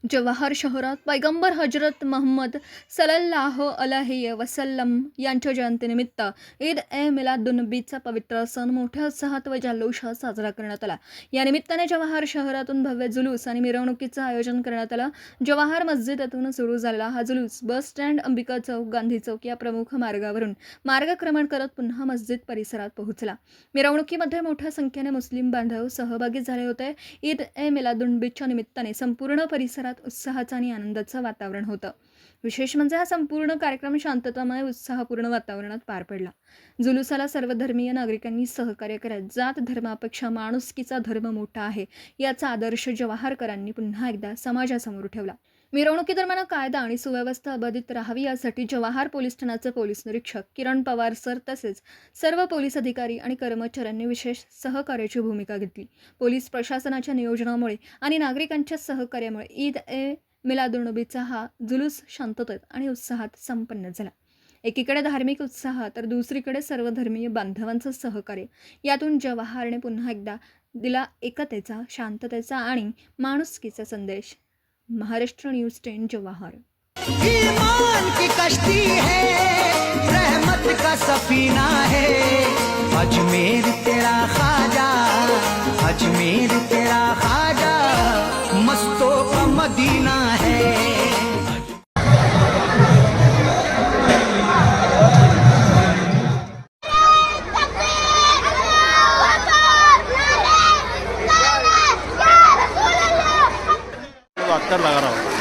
जवाहर शहरात पैगंबर हजरत मोहम्मद सल्लल्लाहु अलैहि वसल्लम यांच्या जयंतीनिमित्त ईद ए मिलादुन्नबीचा पवित्र सण मोठ्या उत्साहात व जल्लोषात साजरा करण्यात आला। या निमित्ताने जवाहर शहरातून भव्य जुलूस आणि मिरवणुकीचं आयोजन करण्यात आलं। जवाहर मस्जिदीतून सुरू झालेला हा जुलूस बस स्टँड, अंबिका चौक, गांधी चौक या प्रमुख मार्गावरून मार्गक्रमण करत पुन्हा मस्जिद परिसरात पोहोचला। मिरवणुकीमध्ये मोठ्या संख्येने मुस्लिम बांधव सहभागी झाले होते। ईद ए मिलादुन्नबीच्या निमित्ताने संपूर्ण परिसरात उत्साहाचं आणि आनंदाचं वातावरण होतं। विशेष म्हणजे हा संपूर्ण कार्यक्रम शांततामय, उत्साहपूर्ण वातावरणात पार पडला। जुलूसाला सर्वधर्मीय नागरिकांनी सहकार्य करत जात धर्मापेक्षा माणुसकीचा धर्म मोठा आहे याचा आदर्श जवाहरकरांनी पुन्हा एकदा समाजासमोर ठेवला। मिरवणुकीदरम्यान कायदा आणि सुव्यवस्था अबाधित राहावी यासाठी जवाहर पोलीस ठाण्याचे पोलीस निरीक्षक किरण पवार सर तसेच सर्व पोलीस अधिकारी आणि कर्मचाऱ्यांनी विशेष सहकार्याची भूमिका घेतली। पोलीस प्रशासनाच्या नियोजनामुळे आणि नागरिकांच्या सहकार्यामुळे ईद ए मिलादुन्नबीचा हा जुलूस शांततेत आणि उत्साहात संपन्न झाला। एकीकडे धार्मिक उत्साह तर दुसरीकडे सर्वधर्मीय बांधवांचं सहकार्य, यातून जवाहरने पुन्हा एकदा दिला एकतेचा, शांततेचा आणि माणुसकीचा संदेश। महाराष्ट्र न्यूज 10 जवाहर। ईमान की कश्ती है, रहमत का सफीना है, अजमेर तेरा ख्वाजा, अजमेर तेरा ख्वाजा, मस्तों का मदीना है। अख्तर लगा रहा हूँ।